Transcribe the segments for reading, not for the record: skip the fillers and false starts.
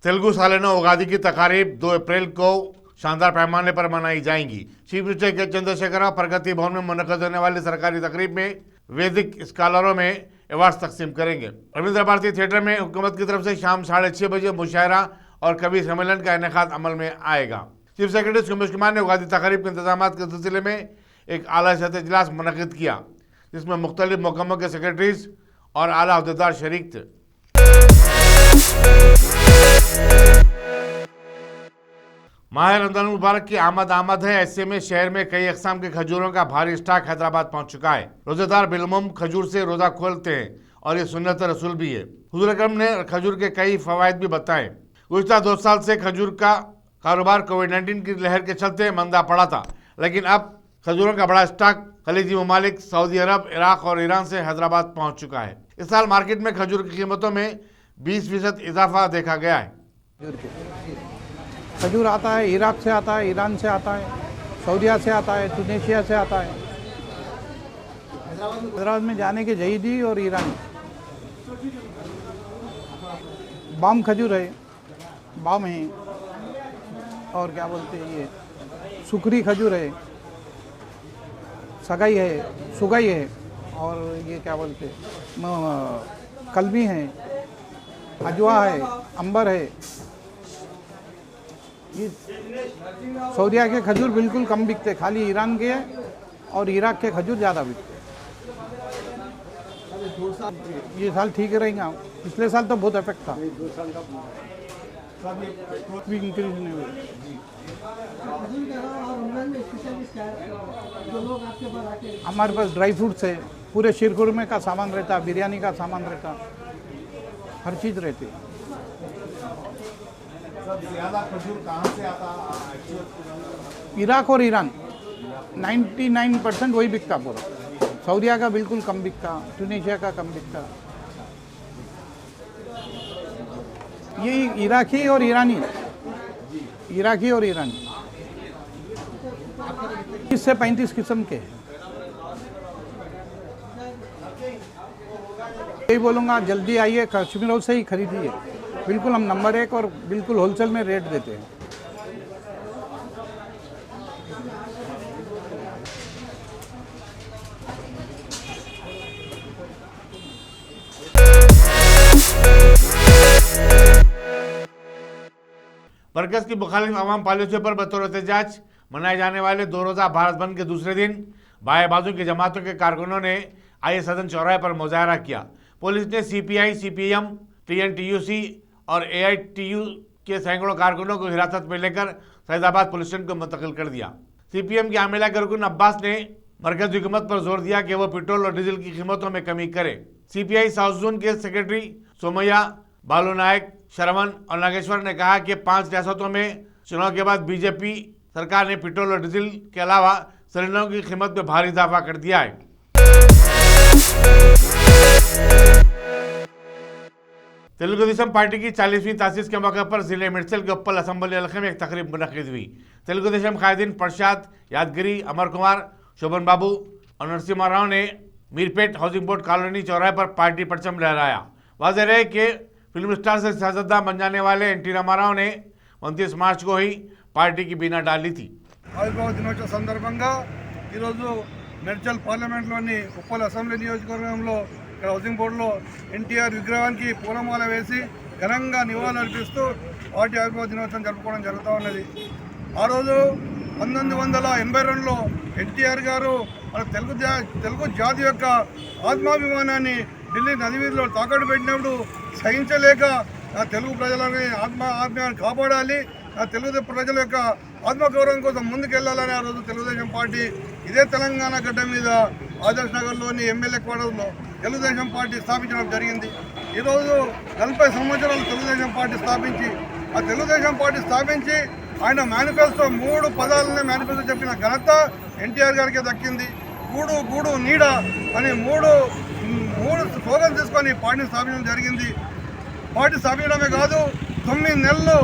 तेलुगु सालाना उगादी की तकारीब 2 अप्रैल को शानदार पैमाने पर मनाई जाएंगी। चीफ मिनिस्टर के चंद्रशेखर राव प्रगति भवन में मुनक़्क़द होने वाली सरकारी तकरीब में वैदिक स्कॉलरों में अवार्ड तकसीम करेंगे। रविंद्र भारती थिएटर में हुकूमत की तरफ से शाम 6:30 बजे मुशायरा और कवि सम्मेलन का इनेकाद अमल में आएगा। चीफ सेक्रेटरी सुमेश कुमार ने उगादी तकरीब के इंतजाम के सिलसिले में एक आला सतह इजलास मुनक़्क़द किया, जिसमें मुख्तलिफ महकमों के सेक्रेटरीज और आला अहदेदार शरीक थे। माह रमज़ान मुबारक की आमद है। ऐसे में शहर में कई अक़साम के खजूरों का भारी स्टॉक हैदराबाद पहुंच चुका है। रोजेदार बिलमुम खजूर से रोजा खोलते हैं और ये सुन्नत रसूल भी है। हुज़ूर अकरम ने खजूर के कई फवायद भी बताए। गुज़िश्ता 2 साल से खजूर का कारोबार कोविड-19 की लहर के चलते मंदा पड़ा था, लेकिन अब खजूरों का बड़ा स्टॉक खलीजी ममालिक सऊदी अरब, इराक और ईरान से हैदराबाद पहुँच चुका है। इस साल मार्केट में खजूर की कीमतों में 20% इजाफा देखा गया है। खजूर आता है इराक से, आता है ईरान से, आता है सऊदीया से, आता है टूनेशिया से, आता है। हैदराबाद में जाने के जहीदी और ईरानी बाम खजूर है, बाम है, और क्या बोलते हैं ये सुकरी खजूर है, सगाई है, सुगाई है, और ये क्या बोलते कलमी है, अजवा है, अंबर है। ये सऊदीया के खजूर बिल्कुल कम बिकते, खाली ईरान के और इराक के खजूर ज़्यादा बिकते। ये साल ठीक रहेगा, पिछले साल तो बहुत इफेक्ट था, भी इंक्रीज नहीं हुई। हमारे पास ड्राई फ्रूट्स है, पूरे शीरकुरमे का सामान रहता, बिरयानी का सामान रहता, हर चीज़ रहती। ज़्यादा खजूर कहाँ से आता है? इराक और ईरान 99% वही बिकता पूरा। सऊदीया का बिल्कुल कम बिकता, टूनेशिया का कम बिकता। ये इराकी और ईरानी, इराकी और ईरानी 30 से 35 किस्म के। यही बोलूँगा, जल्दी आइए, कश्मीर हाउस से ही खरीदिए। बिल्कुल हम नंबर 1 और बिल्कुल होलसेल में रेट देते हैं। मरकज की मुखालिफ अवाम पॉलिसियों पर बतौर एहतजाज मनाए जाने वाले 2 रोज़ा भारत बंद के दूसरे दिन बाएं बाजू की जमातों के कारकुनों ने आए सदन चौराहे पर मुजाहरा किया। पुलिस ने CPI, CPM, TNTUC और AITU के सैकड़ों कारकुनों को हिरासत में लेकर फैजाबाद पुलिस स्टेशन को मुंतकिल कर दिया। CPM के आमिला के रुकन अब्बास ने मरकज़ी हुकूमत पर जोर दिया कि वो पेट्रोल और डीजल की कीमतों में कमी करे। CPI साउथ जोन के सेक्रेटरी सोमैया बालू नायक, श्रवण और नागेश्वर ने कहा कि 5 रियासतों में चुनाव के बाद बीजेपी सरकार ने पेट्रोल और डीजल के अलावा सिलेंडरों की कीमत में भारी इजाफा कर दिया है। तेलुगु देशम पार्टी की 40वीं तासीस के मौके पर जिले मिर्चल के उप्पल असम्बली हल्के में एक तकरीब मुनक़्क़िद हुई। तेलुगु देशम कायदीन प्रसाद यादगिरी, अमर कुमार, शोभन बाबू और नरसिम्हा राव ने मीरपेट हाउसिंग बोर्ड कॉलोनी चौराहे पर पार्टी परचम लहराया। वाज़ेह रहे कि फिल्म स्टार से सियासतदान बन जाने वाले NT रामाराव ने 29 मार्च को ही पार्टी की बीना डाली थी। ఆవిర్భావ దినోత్సవ సందర్భంగా ఈరోజు మేడ్చల్ పార్లమెంట్లోని ఉప్పల్ అసెంబ్లీ నియోజకవర్గంలో ఇక్కడ హౌసింగ్ బోర్డులో NTR విగ్రహానికి పూలమాల వేసి ఘనంగా నివాళులర్పిస్తూ పార్టీ ఆవిర్భావ దినోత్సవం జరుపుకోవడం జరుగుతూ ఉన్నది। ఆ రోజు 1982లో NTR గారు మన తెలుగు జాతి యొక్క ఆత్మాభిమానాన్ని ఢిల్లీ నది వీధిలో తాకట్టు పెట్టినప్పుడు సహించలేక ఆ తెలుగు ప్రజలని ఆత్మీయాన్ని కాపాడాలి, ఆ తెలుగు ప్రజల యొక్క ఆత్మగౌరవం కోసం ముందుకెళ్లాలని ఆ రోజు తెలుగుదేశం పార్టీ ఇదే తెలంగాణ గడ్డ మీద ఆదర్శ్ నగర్లోని ఎమ్మెల్యే క్వార్టర్లో తెలుగుదేశం పార్టీ స్థాపించడం జరిగింది। ఈరోజు 40 సంవత్సరాలు తెలుగుదేశం పార్టీ స్థాపించి ఆ తెలుగుదేశం పార్టీ స్థాపించి ఆయన మేనిఫెస్టో 3 పదాలనే మేనిఫెస్టో చెప్పిన ఘనత NTR గారికి దక్కింది। గూడు గూడు నీడ అని మూడు స్లోగన్ తీసుకొని పార్టీని స్థాపించడం జరిగింది। పార్టీ స్థాపించడమే కాదు, 9 నెలలు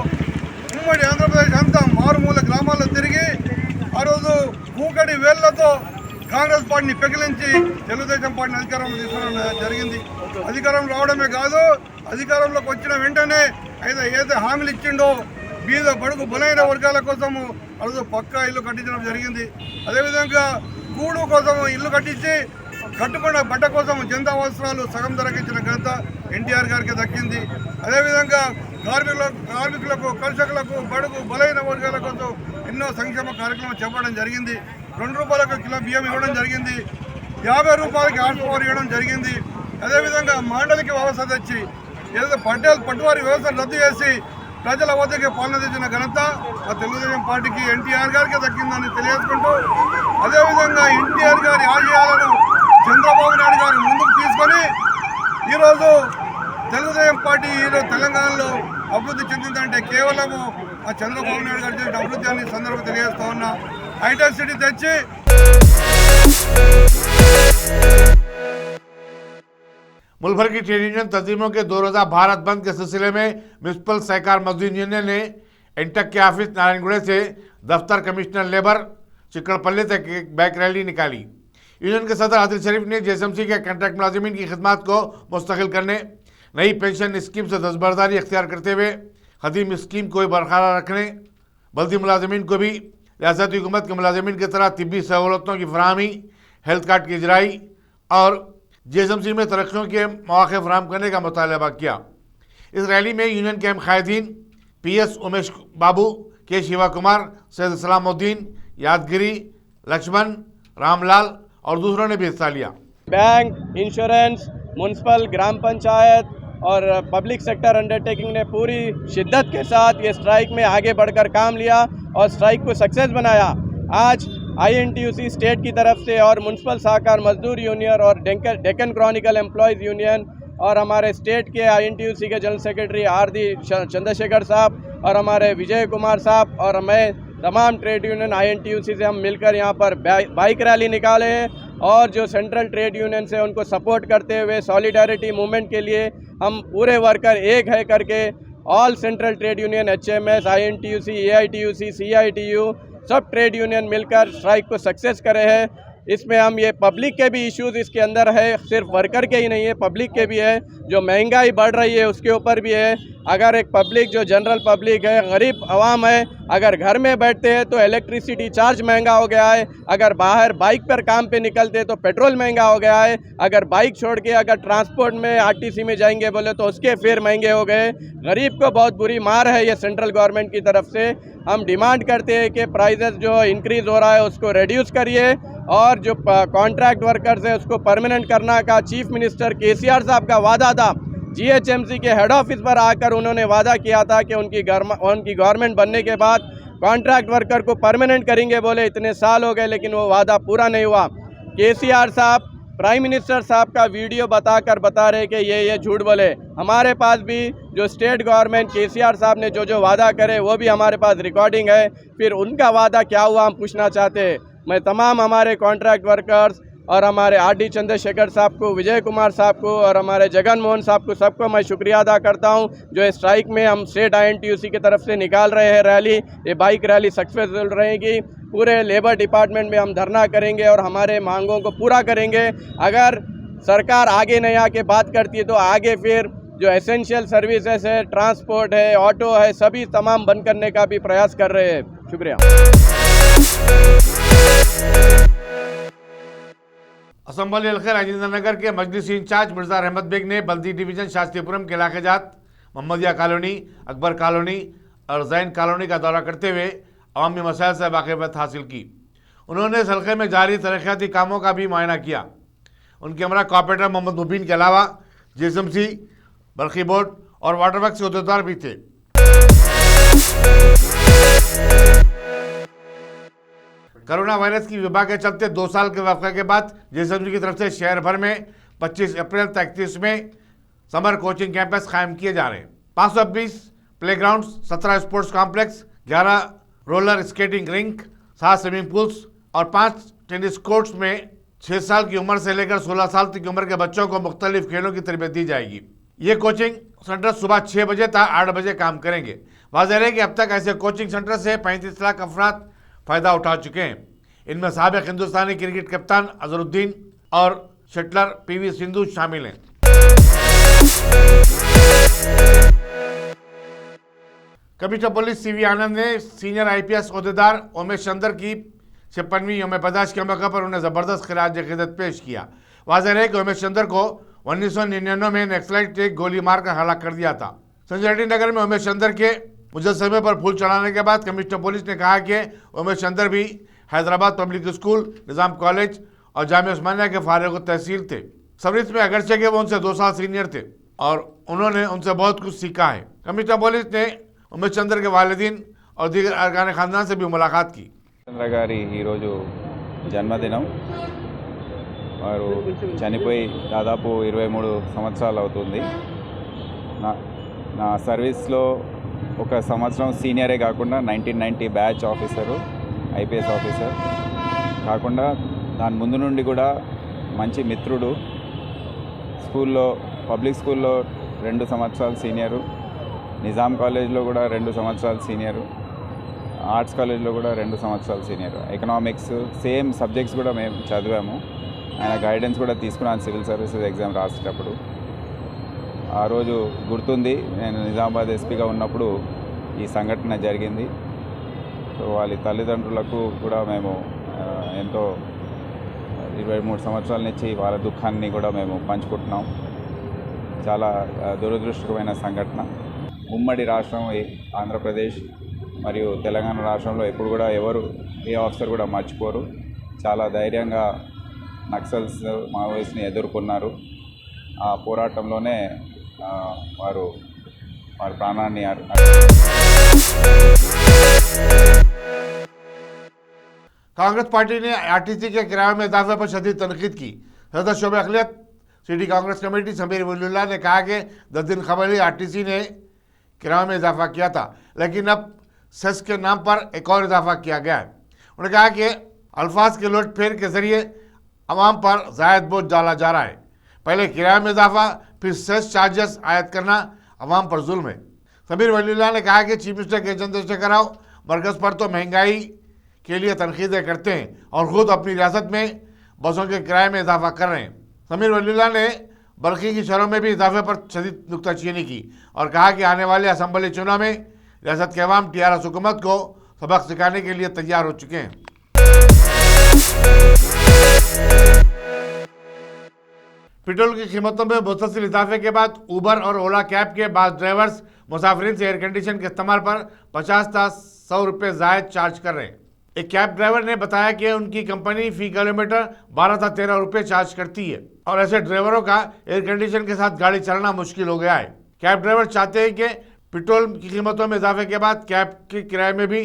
ఉమ్మడి ఆంధ్రప్రదేశ్ అంతా మారుమూల గ్రామాల్లో తిరిగి ఆ రోజు కూకటి వేళ్లతో కాంగ్రెస్ పార్టీని పెకిలించి తెలుగుదేశం పార్టీని అధికారంలో తీసుకోవడం జరిగింది। అధికారం రావడమే కాదు, అధికారంలోకి వచ్చిన వెంటనే అయితే ఏదైతే హామీలు ఇచ్చిండో బీద బడుగు బలైన వర్గాల కోసము అడుగు పక్కా ఇల్లు కట్టించడం జరిగింది. అదేవిధంగా కూడు కోసం ఇల్లు కట్టించి కట్టుకున్న బట్ట కోసం జనతా వస్త్రాలు సగం ధరకిచ్చిన ఘనత ఎన్టీఆర్ గారికి దక్కింది. అదేవిధంగా కార్మికులకు కర్షకులకు బడుగు బలైన వర్గాల కోసం ఎన్నో సంక్షేమ కార్యక్రమాలు చేపట్టడం జరిగింది. 2 రూపాయలకు కిలో బియ్యం ఇవ్వడం జరిగింది. 50 రూపాయలకి హాట్ పవర్ ఇవ్వడం జరిగింది. అదేవిధంగా మాండలిక వ్యవస్థ తెచ్చి ఏదైతే పట్టువారి వ్యవస్థను రద్దు చేసి ప్రజల వద్దకే పాలన తెచ్చిన ఘనత ఆ తెలుగుదేశం పార్టీకి ఎన్టీఆర్ గారికి దక్కిందని తెలియజేసుకుంటూ, అదేవిధంగా ఎన్టీఆర్ గారి ఆశయాలను చంద్రబాబు నాయుడు గారు ముందుకు తీసుకొని ఈరోజు తెలుగుదేశం పార్టీ ఈరోజు తెలంగాణలో అభివృద్ధి చెందిందంటే కేవలము ఆ చంద్రబాబు నాయుడు గారు చేసిన అభివృద్ధి అని సందర్భంగా తెలియజేస్తా ఉన్నా. హైటెక్ సిటీ తెచ్చి मुल्क भर की ट्रेड यूनियन तंजीमों के 2 रोजा भारत बंद के सिलसिले में म्यूनसिपल सहकार मजदूर यूनियन ने इंटक के ऑफिस नारायणगुड़े से दफ्तर कमिश्नर लेबर चिकड़पल्ले तक एक बाइक रैली निकाली। यूनियन के सदर आदिल शरीफ ने जेएसएमसी के कॉन्ट्रैक्ट मुलाजिमीन की खिदमत को मुस्तकिल करने, नई पेंशन स्कीम से दस्तबरदारी अख्तियार करते हुए खदीम स्कीम को बरकरार रखने, बल्दी मुलाजिमीन को भी रियासती हुकूमत के मुलाजिमीन की तरह तिब्बी सहूलतों की फराहमी, हेल्थ कार्ड की इजराई और जेएसएमसी में तरक्कियों के मौके फराहम करने का मुतालबा किया। इस रैली में यूनियन के अहम कायदीन PS उमेश बाबू, के शिवा कुमार, सैयद सलामुद्दीन, यादगिरी, लक्ष्मण, रामलाल और दूसरों ने भी हिस्सा लिया। बैंक, इंश्योरेंस, म्यूनसिपल, ग्राम पंचायत और पब्लिक सेक्टर अंडरटेकिंग ने पूरी शिद्दत के साथ ये स्ट्राइक में आगे बढ़कर काम लिया और स्ट्राइक को सक्सेस बनाया। आज INTUC स्टेट की तरफ से और म्यूनसिपल सहकार मजदूर यूनियन और डेक्कन क्रॉनिकल एम्प्लॉयज़ यूनियन और हमारे स्टेट के INTUC के जनरल सेक्रेटरी RD चंद्रशेखर साहब और हमारे विजय कुमार साहब और मैं तमाम ट्रेड यूनियन INTUC से हम मिलकर यहाँ पर बाइक रैली निकाले हैं और जो सेंट्रल ट्रेड यूनियन से उनको सपोर्ट करते हुए सॉलिडारिटी मूवमेंट के लिए हम पूरे वर्कर एक है करके all central trade union HMS, INTUC, AITUC, CITU सब ट्रेड यूनियन मिलकर स्ट्राइक को सक्सेस करे हैं। इसमें हम ये पब्लिक के भी इश्यूज़ इसके अंदर है, सिर्फ वर्कर के ही नहीं है, पब्लिक के भी है। जो महंगाई बढ़ रही है उसके ऊपर भी है। अगर एक पब्लिक जो जनरल पब्लिक है, गरीब आवाम है, अगर घर में बैठते हैं तो इलेक्ट्रिसिटी चार्ज महंगा हो गया है, अगर बाहर बाइक पर काम पे निकलते हैं तो पेट्रोल महंगा हो गया है, अगर बाइक छोड़ के अगर ट्रांसपोर्ट में RTC में जाएंगे बोले तो उसके फेयर महंगे हो गए। गरीब को बहुत बुरी मार है ये सेंट्रल गवर्नमेंट की तरफ से। हम डिमांड करते हैं कि प्राइसेस जो इंक्रीज़ हो रहा है उसको रिड्यूस करिए और जो कॉन्ट्रैक्ट वर्कर्स है उसको परमानेंट करना का चीफ मिनिस्टर KCR साहब का वादा था। GHMC के हेड ऑफिस पर आकर उन्होंने वादा किया था कि उनकी गवर्नमेंट बनने के बाद कॉन्ट्रैक्ट वर्कर को परमानेंट करेंगे बोले, इतने साल हो गए लेकिन वो वादा पूरा नहीं हुआ। KCR साहब प्राइम मिनिस्टर साहब का वीडियो बता रहे कि ये झूठ बोले। हमारे पास भी जो स्टेट गवर्नमेंट KCR साहब ने जो वादा करे वो भी हमारे पास रिकॉर्डिंग है। फिर उनका वादा क्या हुआ हम पूछना चाहते हैं। मैं तमाम हमारे कॉन्ट्रैक्ट वर्कर्स और हमारे RD चंद्रशेखर साहब को, विजय कुमार साहब को और हमारे जगन मोहन साहब को सबको मैं शुक्रिया अदा करता हूं जो इस स्ट्राइक में हम स्टेट INTUC की तरफ से निकाल रहे हैं रैली। ये बाइक रैली सक्सेसफुल रहेगी। पूरे लेबर डिपार्टमेंट में हम धरना करेंगे और हमारे मांगों को पूरा करेंगे। अगर सरकार आगे नहीं आके बात करती है तो आगे फिर जो एसेंशियल सर्विसेज है, ट्रांसपोर्ट है, ऑटो है, सभी तमाम बंद करने का भी प्रयास कर रहे हैं। शुक्रिया। असम्बली हल्के राजेंद्र नगर के मजलिसी इंचार्ज मिर्जा रहमत बेग ने बल्दी डिवीजन शास्त्रीपुरम के इलाके जात मोहम्मदिया कॉलोनी, अकबर कॉलोनी और जैन कॉलोनी का दौरा करते हुए अवामी मसाइल से वाकिफियत हासिल की। उन्होंने इस हल्के में जारी तरक्याती कामों का भी मुआयना किया। उनके हमरा कॉर्पोरेटर मोहम्मद मुबीन के अलावा GSMC, बरखी बोर्ड और वाटर वर्क्स के उद्योगदार भी थे। कोरोना वायरस की वबा के चलते 2 साल के वक़्फ़े के बाद GSMC की तरफ से शहर भर में 25 अप्रैल तक 31 में समर कोचिंग कैंपस कायम किए जा रहे हैं। 520 playground, 17 sports complex, 11 roller skating rink, 7 swimming pools और 5 टेनिस कोर्ट्स में 6 साल की उम्र से लेकर 16 साल तक की उम्र के बच्चों को मुख्तलिफ खेलों की तरबियत दी जाएगी। ये कोचिंग सेंटर सुबह 6 बजे तक 8 बजे काम करेंगे। वाज़ेह है कि अब तक ऐसे कोचिंग सेंटर से 35 लाख अफराद फ़ायदा उठा चुके हैं। इनमें साबिक हिंदुस्तानी क्रिकेट कप्तान अजहरुद्दीन और शटलर PV सिंधु शामिल हैं। कमिश्नर पुलिस सीवी आनंद ने सीनियर आईपीएस अहदेदार उमेश चंद्र की 56वीं यौम पैदाइश के मौके पर उन्हें ज़बरदस्त खिराज अक़ीदत पेश किया। वाज़ेह है कि उमेश चंद्र को 1999 में नक्सलाइट ने गोली मारकर हलाक कर दिया था। संजय रेड्डी नगर में उमेश चंद्र के मुजस्समे पर फूल चढ़ाने के बाद कमिश्नर पुलिस ने कहा कि उमेश चंद्र भी हैदराबाद पब्लिक स्कूल, निज़ाम कॉलेज और जामिया उस्मानिया के फारिग तहसील थे। सबरिस में अगरचे के वो उनसे 2 साल सीनियर थे और उन्होंने उनसे बहुत कुछ सीखा है। कमिश्नर पुलिस ने उमेश चंद्र के वालिदीन और दीगर अरकान खानदान से भी मुलाकात की। చంద్ర గారి ఈరోజు జన్మదినం. వారు చనిపోయి దాదాపు 23 సంవత్సరాలు అవుతుంది. నా సర్వీస్లో ఒక సంవత్సరం సీనియరే కాకుండా 1990 బ్యాచ్ ఆఫీసరు, ఐపీఎస్ ఆఫీసర్ కాకుండా దాని ముందు నుండి కూడా మంచి మిత్రుడు. స్కూల్లో పబ్లిక్ స్కూల్లో 2 సంవత్సరాలు సీనియరు, నిజాం కాలేజ్లో కూడా 2 సంవత్సరాలు సీనియరు, ఆర్ట్స్ కాలేజ్లో కూడా 2 సంవత్సరాలు సీనియర్. ఎకనామిక్స్ సేమ్ సబ్జెక్ట్స్ కూడా మేము చదివాము. ఆయన గైడెన్స్ కూడా తీసుకున్నాను సివిల్ సర్వీసెస్ ఎగ్జామ్ రాసేటప్పుడు. ఆ రోజు గుర్తుంది, నేను నిజామాబాద్ ఎస్పీగా ఉన్నప్పుడు ఈ సంఘటన జరిగింది. సో వాళ్ళ తల్లిదండ్రులకు కూడా మేము ఎంతో 23 సంవత్సరాల నుంచి వాళ్ళ దుఃఖాన్ని కూడా మేము పంచుకుంటున్నాం. చాలా దురదృష్టకరమైన సంఘటన. ఉమ్మడి రాష్ట్రం ఆంధ్రప్రదేశ్ మరియు తెలంగాణ రాష్ట్రంలో ఎప్పుడు కూడా ఏ ఆఫీసర్ కూడా మర్చిపోరు. చాలా ధైర్యంగా నక్సల్స్ మావోయిస్ట్ని ఎదుర్కొన్నారు. ఆ పోరాటంలోనే వారి ప్రాణాన్ని कांग्रेस पार्टी ने आरटीसी के किराए में इजाफे पर शदीद तनकीद की। सदर शोबे अखिलियत सिटी कांग्रेस कमेटी समीर वलीउल्लाह ने कहा कि 10 दिन कबल ही आरटीसी ने किराए में इजाफा किया था, लेकिन अब सेस के नाम पर एक और इजाफा किया गया है। उन्होंने कहा कि अल्फाज के लौट फेर के जरिए अवाम पर जायद बोझ डाला जा रहा है। पहले किराए में इजाफा, फिर सेस चार्जेस आयद करना अवाम पर जुल्म है। समीर वलीउल्लाह ने कहा कि चीफ मिनिस्टर के चंद्रशेखर राव मरकज़ पर तो महंगाई के लिए तनकीदें करते हैं और ख़ुद अपनी रियासत में बसों के किराए में इजाफा कर रहे हैं। समीर वलीउल्लाह ने बल्कि की शहरों में भी इजाफे पर शदीद नुक्ताचीनी की और कहा कि आने वाले असम्बली चुनाव में रियासत के अवाम टीआरएस हुकूमत को सबक सिखाने के लिए तैयार हो चुके हैं। पेट्रोल की कीमतों में मुसलसल इजाफे के बाद उबर और ओला कैब के बाद ड्राइवर्स मुसाफिरीन से एयर कंडीशन के इस्तेमाल पर 50 था 100 रुपये जायद चार्ज कर रहे हैं। एक कैब ड्राइवर ने बताया कि उनकी कंपनी फी किलोमीटर 12 था 13 रुपये चार्ज करती है और ऐसे ड्राइवरों का एयर कंडीशन के साथ गाड़ी चलाना मुश्किल हो गया है। कैब ड्राइवर चाहते हैं कि पेट्रोल की कीमतों में इजाफे के बाद कैब के किराए में भी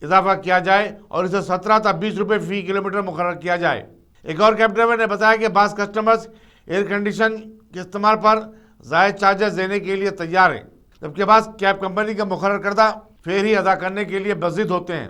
इजाफा किया जाए और इसे 17 था 20 रुपये फी किलोमीटर मुकर्रर किया जाए। एक और कैब ड्राइवर ने बताया कि बास कस्टमर्स एयर कंडीशन के इस्तेमाल पर जायद चार्जेस देने के लिए तैयार हैं, जबकि बास कैब कंपनी का मुकर्रर करदा फेर ही अदा करने के लिए बज़िद होते हैं।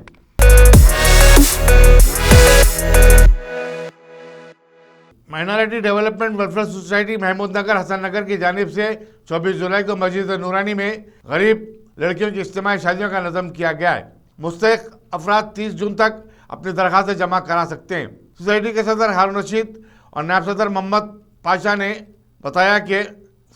Minority development welfare society Mahmood Nagar Hasan Nagar की जानिब से 24 जुलाई को मस्जिद नूरानी में गरीब लड़कियों की इज्तिमाई शादियों का नज़म किया गया है। मुस्तहिक अफराद 30 जून तक अपनी दरख्वास्तें जमा करा सकते हैं। सोसाइटी के सदर हारून रशीद और नायब सदर मोहम्मद पाशा ने बताया कि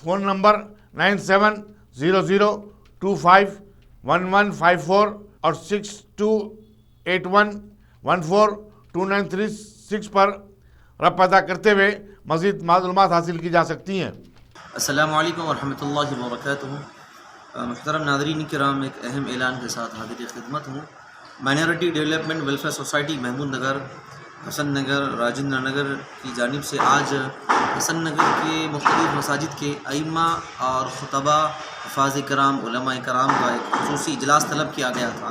फ़ोन नंबर 9700251154 और 6281142936 पर रब्ता अदा करते हुए मज़ीद मालूमात हासिल की जा सकती हैं। अस्सलामु अलैकुम वरहमतुल्लाहि वबरकातुहू। मुहतरम नाज़रीन किराम, एक अहम ऐलान के साथ हाज़िर खिदमत हूँ। Minority development welfare society Mahmood Nagar, Hasan Nagar, Rajendra Nagar की जानिब से आज हसन नगर के मुख्तलिफ मसाजिद के अइम्मा और खुतबा, हफ़ाज़ कराम, उलमा कराम का एक खुसूसी इजलास तलब किया गया था।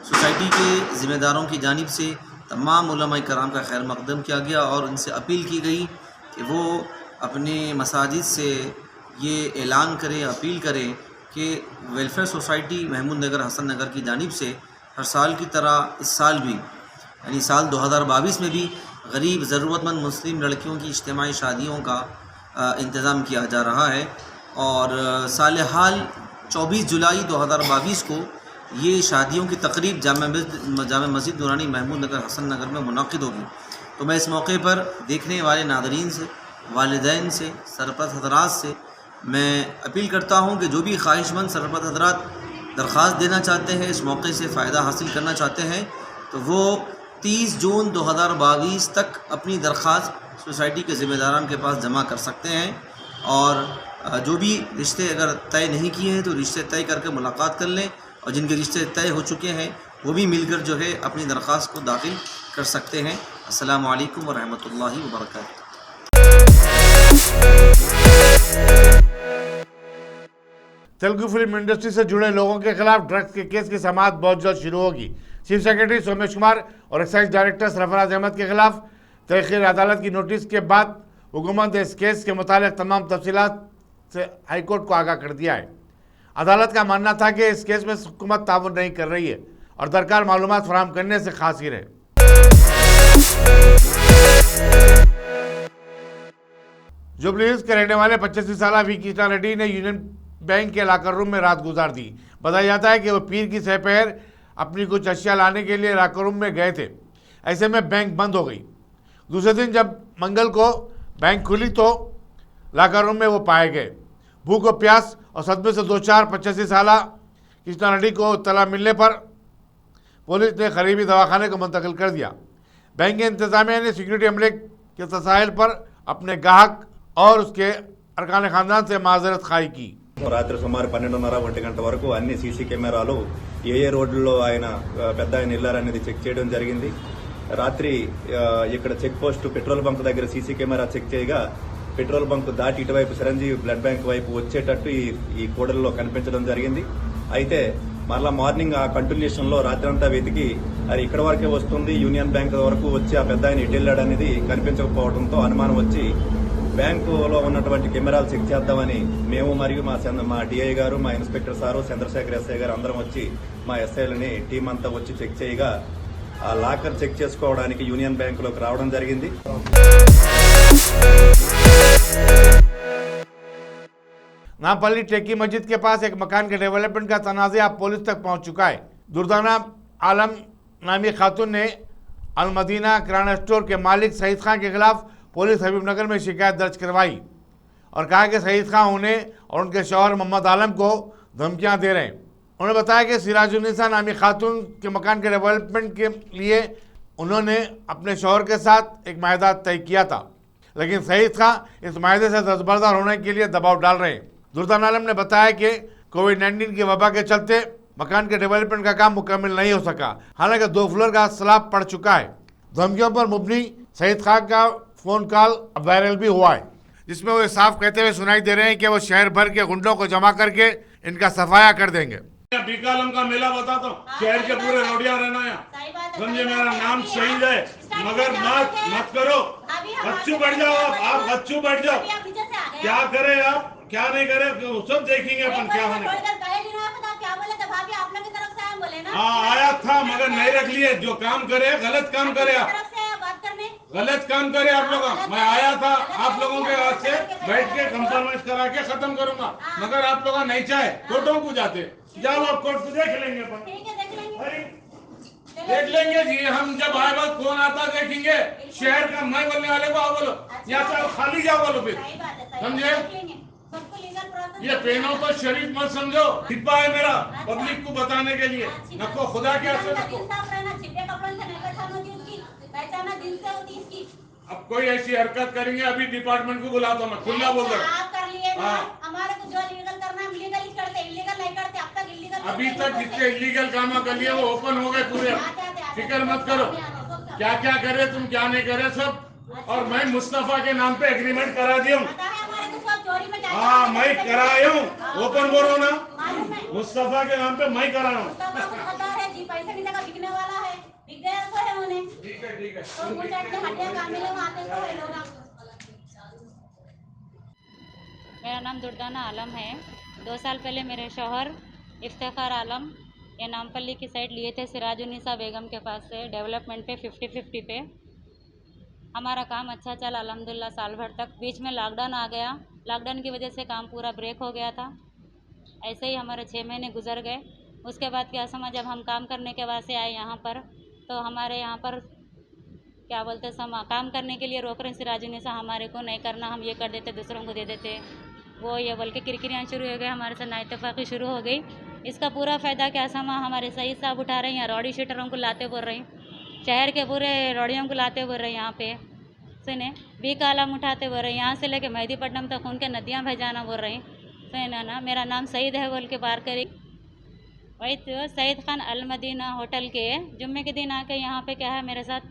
सोसाइटी के ज़िम्मेदारों की जानिब से तमाम उलमा कराम का खैर मकदम किया गया और उनसे अपील की गई कि वो अपने मसाजिद से ये ऐलान करें, अपील करें कि वेलफेयर सोसाइटी महमूद नगर हसन नगर की जानिब से हर साल की तरह इस साल भी यानी साल 2022 में भी गरीब ज़रूरतमंद मुस्लिम लड़कियों की इज्तिमाई शादियों का इंतज़ाम किया जा रहा है और साल हाल 24 जुलाई 2022 को ये शादियों की तकरीब जामा मस्जिद नूरानी महमूद नगर हसन नगर में मुनाकिद होगी। तो मैं इस मौके पर देखने वाले नादरीन से, वालिदैन से, सरपरस्त हज़रात से मैं अपील करता हूँ कि जो भी ख्वाहिशमंद सरपरस्त हज़रात दरख्वास्त देना चाहते हैं, इस मौके से फ़ायदा हासिल करना चाहते हैं, तो वो 30 जून 2022 तक अपनी दरख्वास्त सोसाइटी के ज़िम्मेदारान के पास जमा कर सकते हैं। और जो भी रिश्ते अगर तय नहीं किए हैं तो रिश्ते तय करके मुलाकात कर लें, और जिनके रिश्ते तय हो चुके हैं वो भी मिलकर जो है अपनी दरख्वास्त को दाखिल कर सकते हैं। अस्सलामु अलैकुम व रहमतुल्लाहि व बरकातहू। तेलुगु फिल्म इंडस्ट्री से जुड़े लोगों के खिलाफ ड्रग्स के केस की समाअत बहुत जल्द शुरू होगी। चीफ सेक्रेटरी सोमेश कुमार और एक्साइज डायरेक्टर सरफराज अहमद के खिलाफ तहरीर अदालत की नोटिस के बाद हुकूमत ने इस केस के मुतालिक तमाम तफसीलात से हाईकोर्ट को आगाह कर दिया है। अदालत का मानना था कि इस केस में हुकूमत ताउन नहीं कर रही है और दरकार मालूमात फराहम करने से खासिर है। जुबली हिल्स के रहने वाले 85 साल वी कृष्णा रेड्डी ने यूनियन बैंक के लॉकर रूम में रात गुजार दी। बताया जाता है कि वो पीर की सहपहर अपनी कुछ अशिया लाने के लिए लॉकर रूम में गए थे। ऐसे में बैंक बंद हो गई। दूसरे दिन जब मंगल को बैंक खुली तो लॉकर रूम में वो पाए गए। भूख और प्यास और सदमे से 85 साल कृष्णा रेड्डी को इत्तला मिलने पर पुलिस ने करीबी दवाखाने को मुंतकिल कर दिया। बैंक के इंतजामिया ने सिक्योरिटी अमले के तसाइल पर अपने ग्राहक और उसके अरकान खानदान से माजरत खाई की। రాత్రి సుమారు 12:30 గంట వరకు అన్ని సీసీ కెమెరాలు ఏ రోడ్లలో ఆయన పెద్ద ఆయన ఇల్లారనేది చెక్ చేయడం జరిగింది. రాత్రి ఇక్కడ చెక్ పోస్ట్ పెట్రోల్ బంక్ దగ్గర సీసీ కెమెరా చెక్ చేయగా పెట్రోల్ బంక్ దాటి ఇటువైపు చిరంజీవి బ్లడ్ బ్యాంక్ వైపు వచ్చేటట్టు ఈ కూడల్లో కనిపించడం జరిగింది. అయితే మరలా మార్నింగ్ ఆ కంటిన్యూషన్ లో రాత్రంతా వెతికి అది ఇక్కడ వరకే వస్తుంది, యూనియన్ బ్యాంక్ వరకు వచ్చి ఆ పెద్ద ఆయన ఇటు వెళ్ళాడనేది కనిపించకపోవడంతో అనుమానం వచ్చి బ్యాంకులో ఉన్నటువంటి కెమెరాలు చెక్ చేద్దామని మేము మరియు మా డిఐ గారు, మా ఇన్స్పెక్టర్ సారు, చంద్రశేఖర్ ఎస్ఐ గారు అందరం వచ్చి మా ఎస్ఐలని టీం అంతా వచ్చి చెక్ చేయగా ఆ లాకర్ చెక్ చేసుకోవడానికి యూనియన్ బ్యాంకులోకి రావడం జరిగింది. नापल्ली टेकी मस्जिद के पास एक मकान के डेवलपमेंट का तनाज़ा पुलिस तक पहुंच चुका है। दुर्दाना आलम नामी खातून ने अलमदीना किराना स्टोर के मालिक सईद खान के खिलाफ पुलिस हबीबनगर में शिकायत दर्ज करवाई और कहा कि सईद खान उन्हें और उनके शौहर मोहम्मद आलम को धमकियां दे रहे हैं। उन्होंने बताया कि सिराजुन्निसा नामी खातून के मकान के डेवलपमेंट के लिए उन्होंने अपने शौहर के साथ एक माहिदा तय किया था, लेकिन सईद खान इस माहिदे से दस्तबरदार होने के लिए दबाव डाल रहे हैं। दुर्दान आलम ने बताया कि कोविड-19 की वबा के चलते मकान के डेवलपमेंट का काम मुकम्मल नहीं हो सका। हालांकि 2 फ्लोर का स्लैब पड़ चुका है। धमकियों पर मुबनी सईद खान का फोन कॉल अब वायरल भी हुआ है, जिसमें वो साफ कहते हुए सुनाई दे रहे हैं कि वो शहर भर के गुंडों को जमा करके इनका सफाया कर देंगे। बीकालम का मेला बता दो, शहर के पूरे रोडिया रहना है, समझे, मेरा नाम शहीद है, मगर मत करो, बच्चू बैठ जाओ, आप बच्चू बैठ जाओ। क्या करे आप, क्या नहीं करे, सब देखेंगे अपन क्या होने। हाँ आया था मगर नहीं रख लिए। जो काम करे गलत काम करे, आप गलत काम करे आप लोग। मैं आया था आप लोगों के हाथ से बैठ के कंप्रोमाइज करा के खत्म करूंगा, मगर आप लोग नहीं चाहे कोर्टों को जाते। जाओ आप कोर्ट को देख लेंगे अपन, देख लेंगे जी। हम जब आए बात कौन आता देखेंगे। शहर का मैं बोलने वाले को आओ बोलो, यहाँ से खाली जाओ बोलो, फिर समझे। ये पहनो तो शरीफ मत समझो, डिब्बा है मेरा पब्लिक को बताने के लिए। नको खुदा के आगे नको। अब कोई ऐसी हरकत करेंगे अभी डिपार्टमेंट को बुला दो, मैं खुला बोल रहा हूँ। हमारे को जो लीगल करना है लीगल ही करते, इलीगल नहीं करते। अब तक इलीगल अभी तक जितने इलीगल काम कर लिए वो ओपन हो गए पूरे, फिक्र मत करो। क्या क्या करे तुम, क्या नहीं करे सब। और मैं मुस्तफा के नाम पे एग्रीमेंट करा दिया हूँ। हाँ मैं कराया हूँ, ओपन बोलो ना, मुस्तफा के नाम पे मैं कराया हूँ। पैसे मिलेगा, बिकने वाला है, बिक गया तो है उन्हें। ठीक है ठीक है। मेरा नाम दुर्दाना आलम है। 2 साल पहले मेरे शौहर इफ्तिखार आलम ये नामपल्ली की साइड लिए थे सिराजुन्निसा बेगम के पास से डेवलपमेंट पे 50-50 पे। हमारा काम अच्छा चला अल्हम्दुलिल्लाह साल भर तक। बीच में लॉकडाउन आ गया, लॉकडाउन की वजह से काम पूरा ब्रेक हो गया था। ऐसे ही हमारे 6 महीने गुजर गए। उसके बाद क्या समझ, जब हम काम करने के वास्ते आए यहाँ पर, तो हमारे यहाँ पर क्या बोलते काम करने के लिए रोक रहे सिराजुन्निसा, हमारे को नहीं करना, हम ये कर देते दूसरों को दे देते, वो ये बोल के किरकिरियाँ शुरू हो गई, हमारे साथ नाइतफाकी शुरू हो गई। इसका पूरा फ़ायदा क्या समा हमारे सईद साहब उठा रहे हैं, यहाँ रौडी शीटरों को लाते बोल रहे हैं, शहर के पूरे रौड़ियों को लाते बोल रहे हैं, यहाँ पे सुने बी का आलम उठाते बोल रहे हैं, यहाँ से लेके मेहदीपट्टनम तक उनके नदियाँ भेजाना बोल रहे हैं। सुने ना, मेरा नाम सईद है बोल के बार करी। वही तो सईद खान अलमदीना होटल के जुम्मे के दिन आके यहाँ पे क्या है मेरे साथ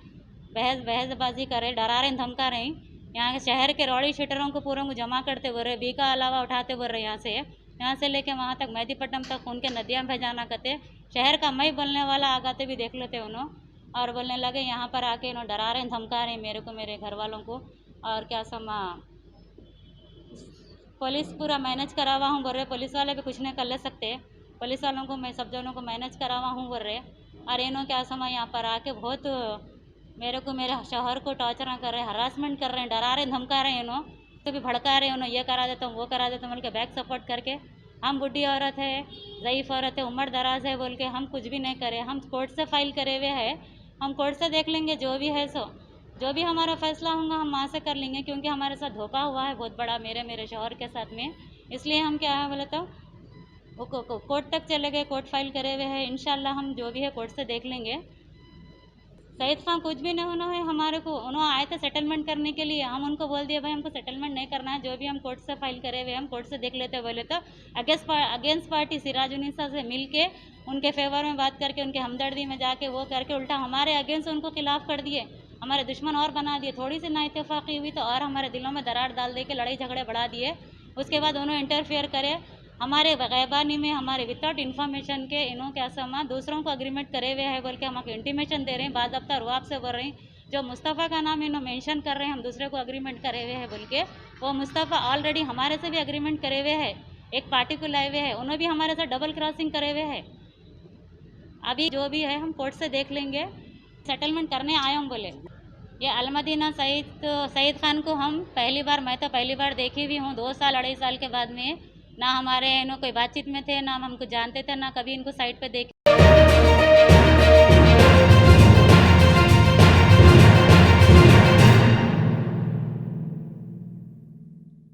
बहसबाजी कर रहे, डरा रहे, धमका रहे हैं। यहाँ के शहर के रौड़ी शीटरों को पूरों को जमा करते बोल रहे, बी का अलावा उठाते बोल रहे, यहाँ से लेके वहाँ तक मेहदीपट्टनम तक उनके नदियाँ भेजाना करते। शहर का मई बोलने वाला आगाते भी देख लेते उन्होंने, और बोलने लगे यहाँ पर आके इन्होंने डरा रहे हैं, धमका रहे हैं मेरे को, मेरे घर वालों को। और क्या समा पुलिस पूरा मैनेज करा हुआ हूँ बोल रहे, पुलिस वाले भी कुछ नहीं कर ले सकते, पुलिस वालों को मैं सब जनों को मैनेज करा हुआ हूँ बोल रहे। और इन्हों क्या समा यहाँ पर आके बहुत मेरे को, मेरे शौहर को टॉर्चर कर रहे हैं, हरासमेंट कर रहे हैं, डरा रहे हैं, धमका रहे हैं, इन्हों तो भी भड़का रहे हैं, उन्होंने ये करा देता हूँ वो करा देता हूँ बोल के बैक सपोर्ट करके। हम बुढ़ी औरत है, ज़ईफ़ औरत है, उम्र दराज है बोल के हम कुछ भी नहीं करे, हम कोर्ट से फाइल करे हुए हैं, हम कोर्ट से देख लेंगे जो भी है सो, जो भी हमारा फैसला होगा हम वहाँ से कर लेंगे, क्योंकि हमारे साथ धोखा हुआ है बहुत बड़ा मेरे शौहर के साथ में। इसलिए हम क्या है बोले तो वो कोर्ट तक चले गए, कोर्ट फाइल करे हुए हैं, इंशाल्लाह हम जो भी है कोर्ट से देख लेंगे। सईद खान कुछ भी नहीं होना है हमारे को, उन्होंने आए थे सेटलमेंट करने के लिए, हम उनको बोल दिए भाई हमको सेटलमेंट नहीं करना है, जो भी हम कोर्ट से फाइल करे हुए हम कोर्ट से देख लेते बोले। तो अगेंस्ट पार्टी सिराजुन्निसा से मिल के उनके फेवर में बात करके उनके हमदर्दी में जाके वो करके उल्टा हमारे अगेंस्ट उनको खिलाफ कर दिए, हमारे दुश्मन और बना दिए। थोड़ी सी नाइतफाक़ी हुई तो और हमारे दिलों में दरार डाल दे के लड़ाई झगड़े बढ़ा दिए। उसके बाद उन्होंने इंटरफेयर करे हमारे गैबानी में, हमारे विदाउट इन्फॉर्मेशन के इन्हों क्या समा दूसरों को अग्रीमेंट करे हुए है बोल के हमको इंटीमेशन दे रहे हैं, बाद अब रुआब से बोल रहे हैं। जो मुस्तफ़ा का नाम इन्हों मेंशन कर रहे हैं हम दूसरे को अग्रीमेंट करे हुए हैं बोल के, वो मुस्तफ़ा ऑलरेडी हमारे से भी अग्रीमेंट करे हुए है, एक पार्टी को लाए हुए हैं, उन्होंने भी हमारे साथ डबल क्रॉसिंग करे हुए है। अभी जो भी है हम कोर्ट से देख लेंगे, सेटलमेंट करने आए हम बोले। ये अलमदीना सईद खान को हम मैं तो पहली बार देखी भी हूँ, 2 साल 2.5 साल के बाद में। ना हमारे इन्हों कोई बातचीत में थे, ना हम हमको जानते थे, ना कभी इनको साइड पे देखे।